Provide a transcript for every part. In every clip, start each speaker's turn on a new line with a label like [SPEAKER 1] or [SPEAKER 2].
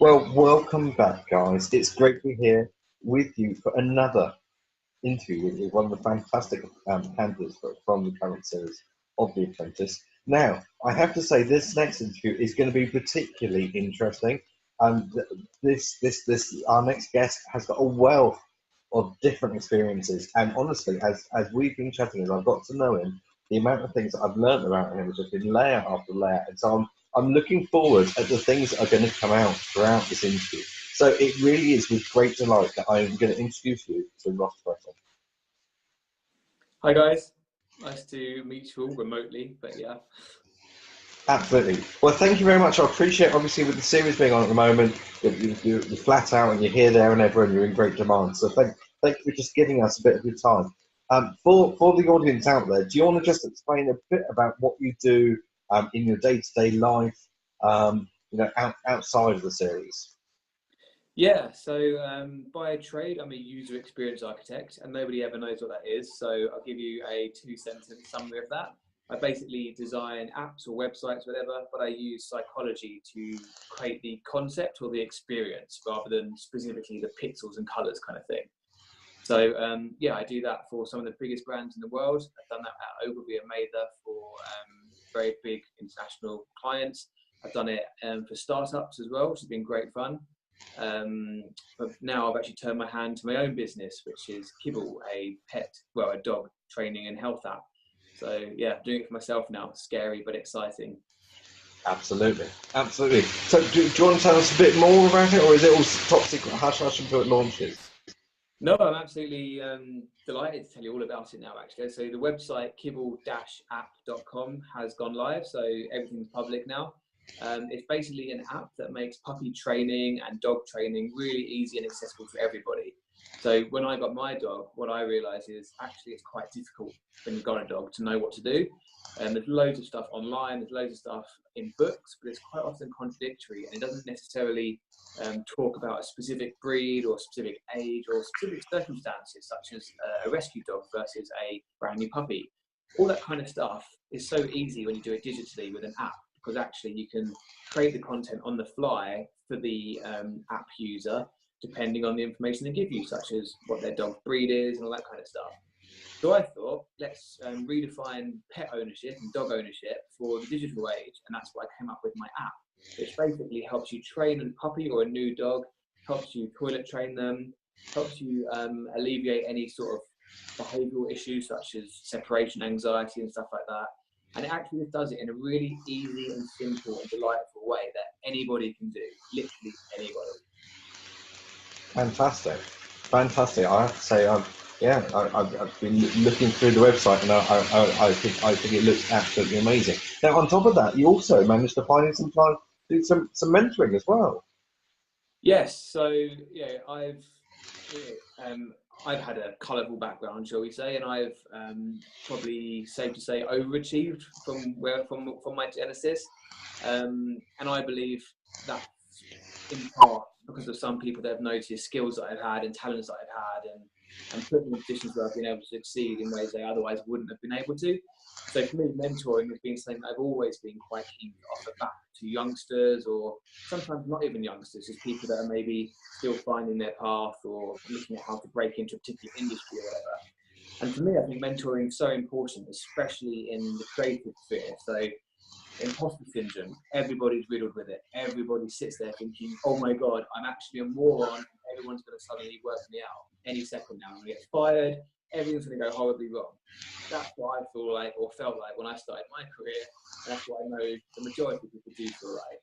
[SPEAKER 1] Well, welcome back, guys. It's great to be here with you for another interview with one of the fantastic candidates from the current series of The Apprentice. Now, I have to say, this next interview is going to be particularly interesting. Our next guest has got a wealth of different experiences, and honestly, as we've been chatting, as I've got to know him, the amount of things that I've learned about him has just been layer after layer, and so I'm looking forward at the things that are going to come out throughout this interview. So it really is with great delight that I'm going to introduce you to Ross Fretten.
[SPEAKER 2] Hi guys, nice to meet you all remotely, but yeah.
[SPEAKER 1] Absolutely. Well, thank you very much. I appreciate, obviously, with the series being on at the moment, you're flat out and you're here, there, and everywhere, and you're in great demand. So thank you for just giving us a bit of your time. For the audience out there, do you want to just explain a bit about what you do in your day-to-day life, outside of the series?
[SPEAKER 2] Yeah, so by trade, I'm a user experience architect, and nobody ever knows what that is. So I'll give you a 2-sentence summary of that. I basically design apps or websites, whatever, but I use psychology to create the concept or the experience rather than specifically the pixels and colors kind of thing. So yeah, I do that for some of the biggest brands in the world. I've done that at Ogilvy and Mather for very big international clients. I've done it for startups as well, which has been great fun. But now I've actually turned my hand to my own business, which is Kibble, a dog training and health app. So yeah, doing it for myself now. Scary but exciting.
[SPEAKER 1] Absolutely. So do you want to tell us a bit more about it, or is it all top secret, hush hush until it launches?
[SPEAKER 2] No, I'm absolutely delighted to tell you all about it now, actually. So the website kibble-app.com has gone live, so everything's public now. It's basically an app that makes puppy training and dog training really easy and accessible to everybody. So when I got my dog, what I realized is actually it's quite difficult when you've got a dog to know what to do. There's loads of stuff online, there's loads of stuff in books, but it's quite often contradictory, and it doesn't necessarily talk about a specific breed or specific age or specific circumstances, such as a rescue dog versus a brand new puppy. All that kind of stuff is so easy when you do it digitally with an app, because actually you can create the content on the fly for the app user, depending on the information they give you, such as what their dog's breed is and all that kind of stuff. So I thought, let's redefine pet ownership and dog ownership for the digital age, and that's why I came up with my app, which basically helps you train a puppy or a new dog, helps you toilet train them, helps you alleviate any sort of behavioural issues such as separation anxiety and stuff like that. And it actually just does it in a really easy and simple and delightful way that anybody can do, literally anybody.
[SPEAKER 1] Fantastic. I have to say, I've been looking through the website, and I think it looks absolutely amazing. Now, on top of that, you also managed to find some time to do some mentoring as well.
[SPEAKER 2] Yes, so yeah, I've had a colourful background, shall we say, and I've probably safe to say overachieved from my genesis, and I believe that in part because of some people that have noticed skills that I've had and talents that I've had, and put me in positions where I've been able to succeed in ways they otherwise wouldn't have been able to. So for me, mentoring has been something I've always been quite keen to offer back to youngsters, or sometimes not even youngsters, just people that are maybe still finding their path or looking at how to break into a particular industry or whatever. And for me, I think mentoring is so important, especially in the creative sphere. So imposter syndrome, everybody's riddled with it. Everybody sits there thinking, oh my God, I'm actually a moron, and everyone's going to suddenly work me out any second now. I'm going to get fired, everything's going to go horribly wrong. That's what I feel like, or felt like, when I started my career, and that's what I know the majority of people do feel like.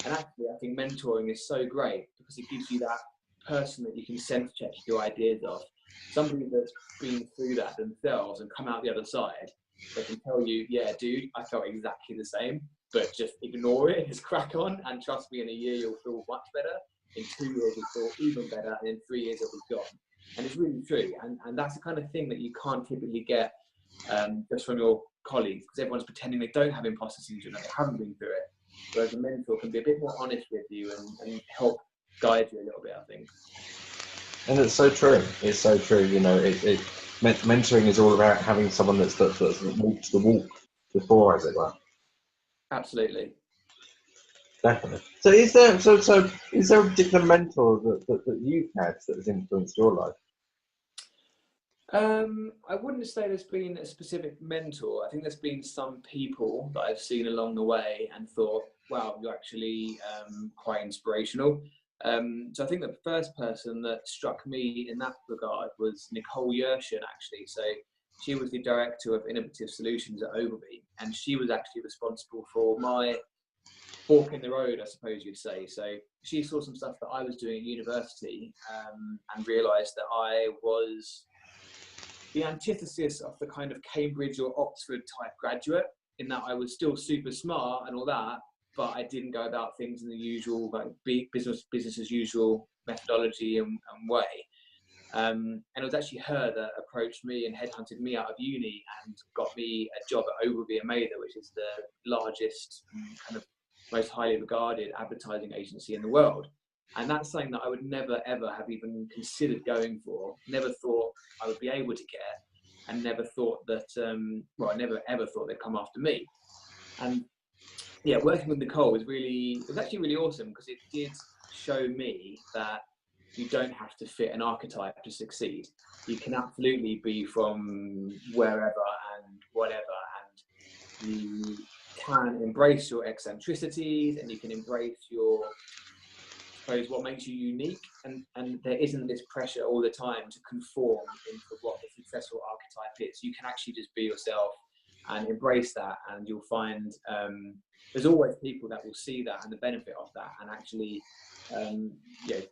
[SPEAKER 2] And actually, I think mentoring is so great because it gives you that person that you can sense check your ideas off, somebody that's been through that themselves and come out the other side. They can tell you, yeah, dude, I felt exactly the same, but just ignore it, just crack on, and trust me, in a year you'll feel much better, in 2 years you'll feel even better, and in 3 years it'll be gone. And it's really true, and that's the kind of thing that you can't typically get just from your colleagues, because everyone's pretending they don't have imposter syndrome and they haven't been through it, whereas a mentor can be a bit more honest with you and help guide you a little bit, I think.
[SPEAKER 1] And it's so true. It's so true. Mentoring is all about having someone that's walked the walk before, as it were.
[SPEAKER 2] Absolutely.
[SPEAKER 1] Definitely. So is there is there a particular mentor that you've had that has influenced your life?
[SPEAKER 2] I wouldn't say there's been a specific mentor. I think there's been some people that I've seen along the way and thought, wow, you're actually quite inspirational. So I think the first person that struck me in that regard was Nicole Yershin, actually. So she was the director of innovative solutions at Ogilvy, and she was actually responsible for my fork in the road, I suppose you'd say. So she saw some stuff that I was doing at university, and realised that I was the antithesis of the kind of Cambridge or Oxford type graduate, in that I was still super smart and all that, but I didn't go about things in the usual, like, business as usual methodology and way. And it was actually her that approached me and headhunted me out of uni and got me a job at Ogilvy and Mather, which is the largest kind of most highly regarded advertising agency in the world. And that's something that I would never, ever have even considered going for, never thought I would be able to get, and never thought that, I never, ever thought they'd come after me. And yeah, working with Nicole was actually really awesome, because it did show me that you don't have to fit an archetype to succeed. You can absolutely be from wherever and whatever, and you can embrace your eccentricities, and you can embrace your, I suppose, what makes you unique, and there isn't this pressure all the time to conform into what the successful archetype is. You can actually just be yourself and embrace that, and you'll find there's always people that will see that and the benefit of that, and actually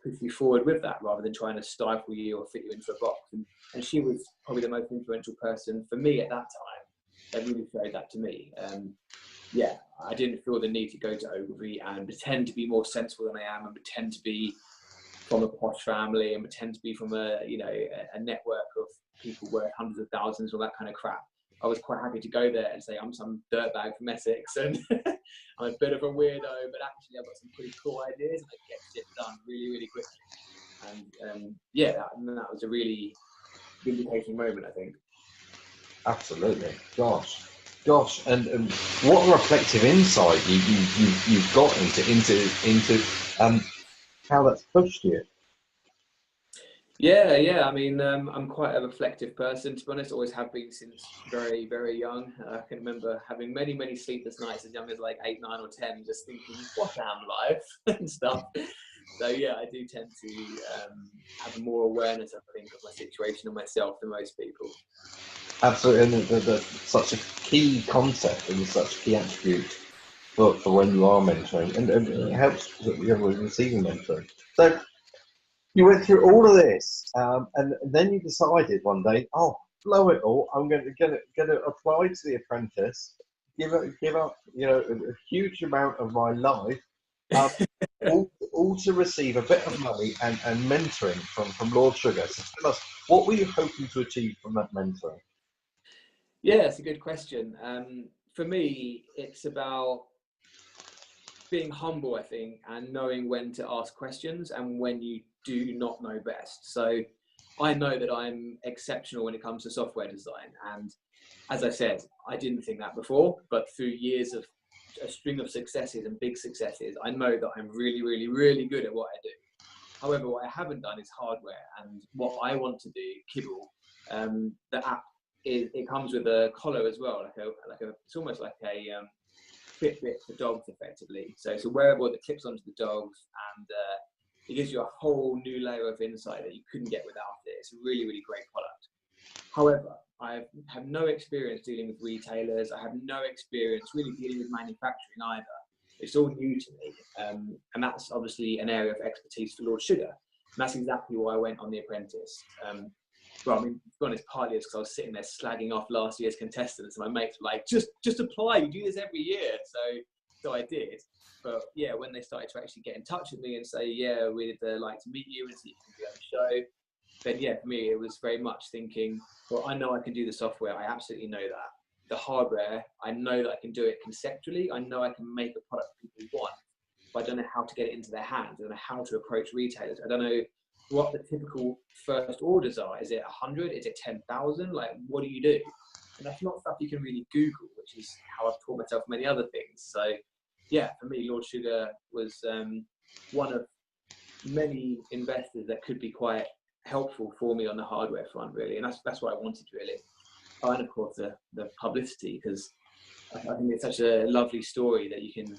[SPEAKER 2] push you forward with that, rather than trying to stifle you or fit you into a box. And she was probably the most influential person for me at that time that really showed that to me. I didn't feel the need to go to Ogilvy and pretend to be more sensible than I am, and pretend to be from a posh family, and pretend to be from a network of people worth hundreds of thousands, all that kind of crap. I was quite happy to go there and say I'm some dirtbag from Essex, and I'm a bit of a weirdo, but actually I've got some pretty cool ideas, and I get shit done really, really quickly. And that was a really vindicating moment, I think.
[SPEAKER 1] Absolutely. Gosh, and what a reflective insight you've got into how that's pushed you.
[SPEAKER 2] Yeah. I mean, I'm quite a reflective person, to be honest. Always have been since very, very young. I can remember having many, many sleepless nights as young as like 8, 9, or 10, just thinking, what am life and stuff. So yeah, I do tend to have more awareness, I think, of my situation and myself than most people.
[SPEAKER 1] Absolutely, and that's such a key concept and such a key attribute for when you are mentoring, and it helps with receiving mentoring. So you went through all of this, and then you decided one day, oh, blow it all! I'm going to apply to the Apprentice, give up a huge amount of my life, all to receive a bit of money and mentoring from Lord Sugar. So tell us, what were you hoping to achieve from that mentoring?
[SPEAKER 2] Yeah, it's a good question. For me, it's about being humble, I think, and knowing when to ask questions and when you do not know best. So I know that I'm exceptional when it comes to software design. And as I said, I didn't think that before, but through years of a string of successes and big successes, I know that I'm really, really, really good at what I do. However, what I haven't done is hardware. And what I want to do, Kibble, the app, it comes with a collar as well, it's almost like a Fitbit for dogs, effectively. So it's a wearable that clips onto the dogs, and it gives you a whole new layer of insight that you couldn't get without it. It's a really, really great product. However, I have no experience dealing with retailers. I have no experience really dealing with manufacturing either. It's all new to me. And that's obviously an area of expertise for Lord Sugar. And that's exactly why I went on The Apprentice. Well, I mean, to be honest, partly it's because I was sitting there slagging off last year's contestants, and my mates were like, just apply, you do this every year. So I did. But yeah, when they started to actually get in touch with me and say, yeah, we'd like to meet you and see if you can be on the show, then yeah, for me, it was very much thinking, well, I know I can do the software. I absolutely know that. The hardware, I know that I can do it conceptually. I know I can make a product people want, but I don't know how to get it into their hands. I don't know how to approach retailers. I don't know what the typical first orders are. Is it 100? Is it 10,000? Like, what do you do? And that's not stuff you can really Google, which is how I've taught myself many other things. So yeah, for me, Lord Sugar was one of many investors that could be quite helpful for me on the hardware front, really, and that's what I wanted, really. Oh, and of course the publicity, because I think it's such a lovely story that you can.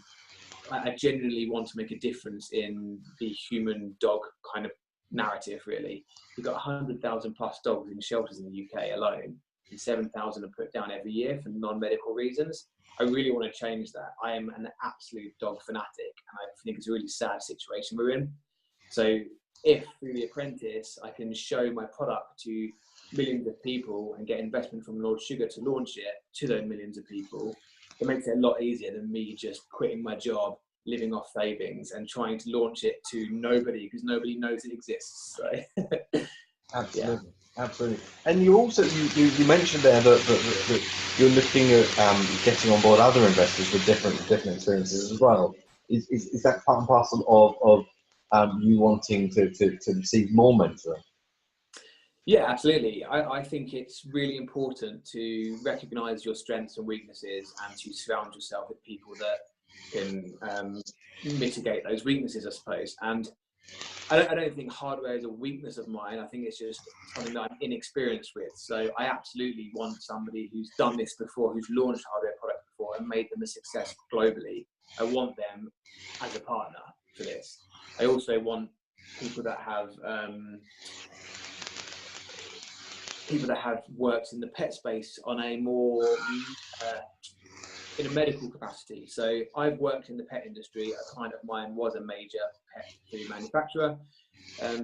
[SPEAKER 2] I genuinely want to make a difference in the human dog kind of narrative, really. We've got 100,000 plus dogs in shelters in the UK alone, and 7,000 are put down every year for non-medical reasons. I really want to change that. I am an absolute dog fanatic, and I think it's a really sad situation we're in. So if through the Apprentice I can show my product to millions of people and get investment from Lord Sugar to launch it to those millions of people, it makes it a lot easier than me just quitting my job, living off savings, and trying to launch it to nobody because nobody knows it exists. So,
[SPEAKER 1] Absolutely, yeah. Absolutely. And you also you mentioned there that you're looking at getting on board other investors with different experiences as well. Is that part and parcel of you wanting to receive more mentoring?
[SPEAKER 2] Yeah, absolutely. I think it's really important to recognize your strengths and weaknesses and to surround yourself with people that can mitigate those weaknesses, I suppose. And I don't think hardware is a weakness of mine. I think it's just something that I'm inexperienced with. So I absolutely want somebody who's done this before, who's launched hardware products before and made them a success globally. I want them as a partner for this. I also want people that have worked in the pet space on a more in a medical capacity. So I've worked in the pet industry. A client of mine was a major pet food manufacturer.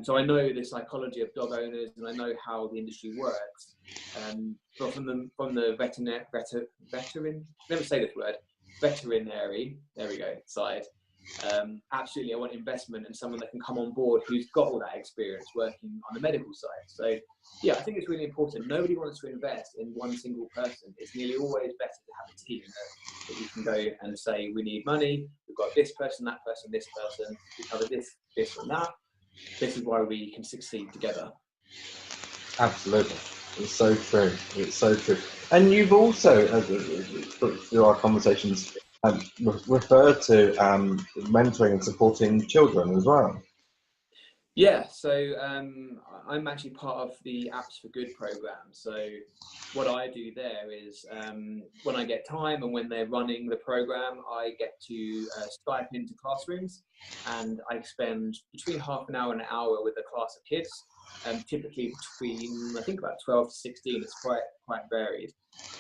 [SPEAKER 2] So I know the psychology of dog owners, and I know how the industry works. But from the veterinary, there we go, side. Absolutely, I want investment and someone that can come on board who's got all that experience working on the medical side. So yeah, I think it's really important. Nobody wants to invest in one single person. It's nearly always better to have a team that you can go and say, we need money, we've got this person, that person, this person, we cover this and that. This is why we can succeed together.
[SPEAKER 1] Absolutely. It's so true. It's so true. And you've also, through our conversations, referred to mentoring and supporting children as well.
[SPEAKER 2] Yeah, so I'm actually part of the Apps for Good program. So what I do there is when I get time and when they're running the program, I get to Skype into classrooms, and I spend between half an hour and an hour with a class of kids, typically between, I think, about 12 to 16. It's quite varied.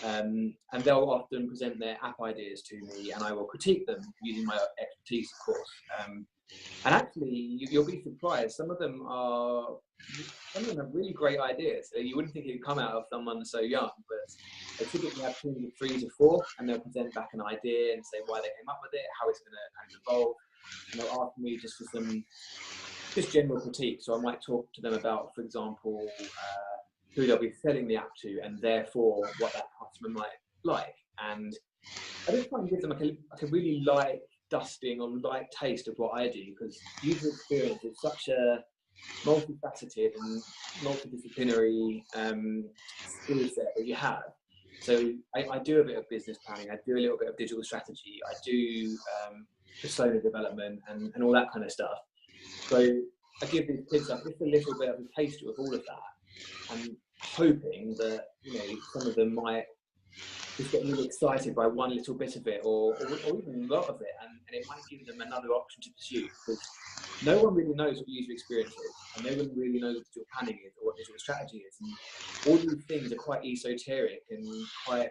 [SPEAKER 2] And they'll often present their app ideas to me, and I will critique them using my expertise, of course. And actually, you'll be surprised. Some of them have really great ideas. You wouldn't think it would come out of someone so young, but they typically have teams of 3 to 4, and they'll present back an idea and say why they came up with it, how it's going to kind of evolve. And they'll ask me just for some general critique. So I might talk to them about, for example, who they'll be selling the app to, and therefore what that customer might like. And I just try and give them like a really light dusting or light taste of what I do, because user experience is such a multifaceted and multidisciplinary skill set that you have. So I do a bit of business planning, I do a little bit of digital strategy, I do persona development and all that kind of stuff. So I give these kids like just a little bit of a taster of all of that, and hoping that, you know, some of them might just get really excited by one little bit of it, or even a lot of it, and it might give them another option to pursue, because no one really knows what user experience is, and no one really knows what digital planning is or what digital strategy is. And all these things are quite esoteric and quite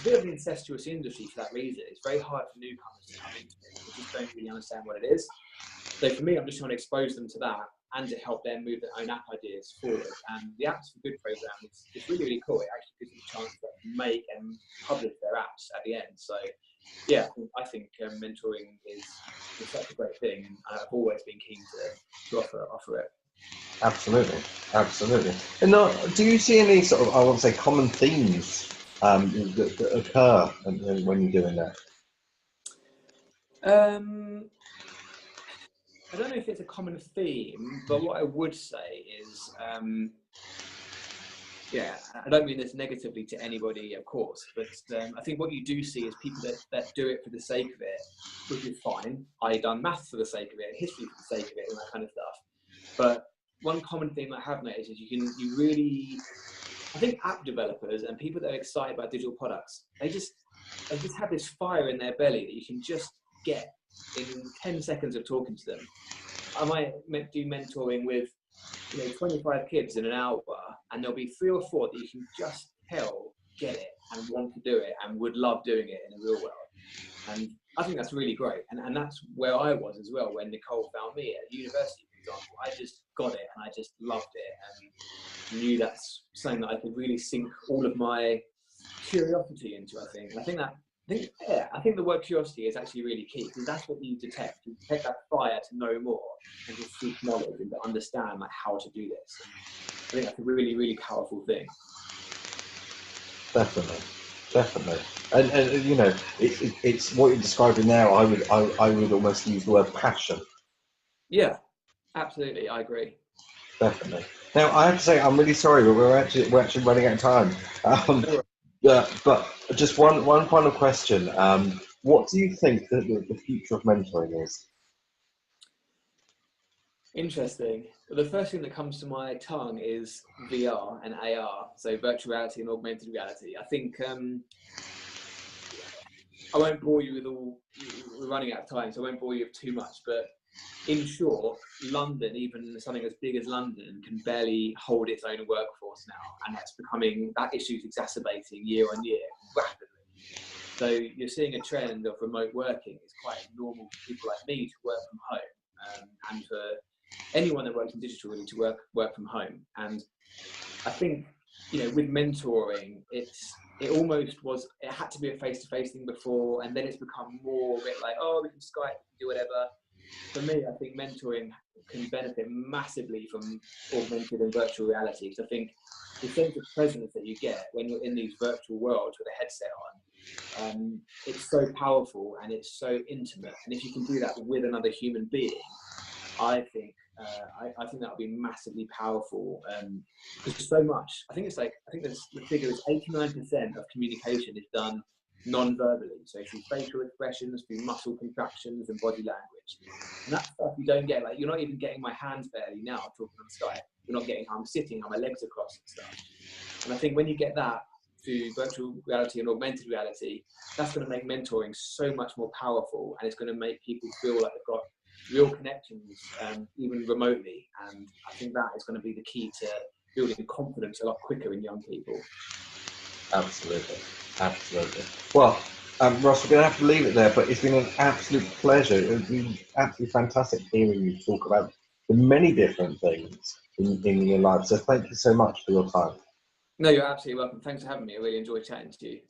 [SPEAKER 2] a bit of an incestuous industry for that reason. It's very hard for newcomers to come into it. They just don't really understand what it is. So for me, I'm just trying to expose them to that and to help them move their own app ideas forward. And the Apps for Good program is really, really cool. It actually gives them a chance to make and publish their apps at the end. So yeah, I think mentoring is such a great thing, and I've always been keen to offer it.
[SPEAKER 1] Absolutely, absolutely. And do you see any sort of, I want to say, common themes that occur when you're doing that?
[SPEAKER 2] I don't know if it's a common theme, but what I would say is Yeah, I don't mean this negatively to anybody, of course, but I think what you do see is people that do it for the sake of it, which is fine. I done maths for the sake of it, history for the sake of it, and that kind of stuff. But one common thing I have noticed is you really, I think app developers and people that are excited about digital products, they just have this fire in their belly that you can just get in 10 seconds of talking to them. I might do mentoring with 25 kids in an hour, and there'll be 3 or 4 that you can just tell get it and want to do it and would love doing it in the real world. And I think that's really great. And that's where I was as well when Nicole found me at university, for example. I just got it and I just loved it and knew that's something that I could really sink all of my curiosity into, I think. And I think the word curiosity is actually really key, because that's what you detect. You detect that fire to know more and to seek knowledge and to understand like how to do this. And I think that's a really, really powerful thing.
[SPEAKER 1] Definitely. And you know, it's what you're describing now. I would almost use the word passion.
[SPEAKER 2] Yeah, absolutely. I agree.
[SPEAKER 1] Definitely. Now, I have to say, I'm really sorry, but we're actually running out of time. But just one final question. What do you think that the future of mentoring is?
[SPEAKER 2] Interesting. Well, the first thing that comes to my tongue is VR and AR, so virtual reality and augmented reality. I think I won't bore you with all. We're running out of time, so I won't bore you with too much. But in short, London, even something as big as London, can barely hold its own workforce now, and that issue is exacerbating year on year rapidly. So you're seeing a trend of remote working. It's quite normal for people like me to work from home, and for anyone that works in digital really to work from home. And I think, with mentoring, it had to be a face-to-face thing before, and then it's become more a bit like, oh, we can Skype, we can do whatever. For me, I think mentoring can benefit massively from augmented and virtual reality. So I think the sense of presence that you get when you're in these virtual worlds with a headset on, it's so powerful and it's so intimate. And if you can do that with another human being, I think that would be massively powerful. Because so much, I think the figure is 89% of communication is done non-verbally, so through facial expressions, through muscle contractions and body language. And that stuff you don't get. Like, you're not even getting my hands barely now talking on Skype. You're not getting how I'm sitting, how my legs are crossed and stuff. And I think when you get that through virtual reality and augmented reality, that's going to make mentoring so much more powerful, and it's going to make people feel like they've got real connections, even remotely. And I think that is going to be the key to building confidence a lot quicker in young people.
[SPEAKER 1] Absolutely. Well, Ross, we're going to have to leave it there, but it's been an absolute pleasure. It's been absolutely fantastic hearing you talk about the many different things in your life. So thank you so much for your time.
[SPEAKER 2] No, you're absolutely welcome. Thanks for having me. I really enjoyed chatting to you.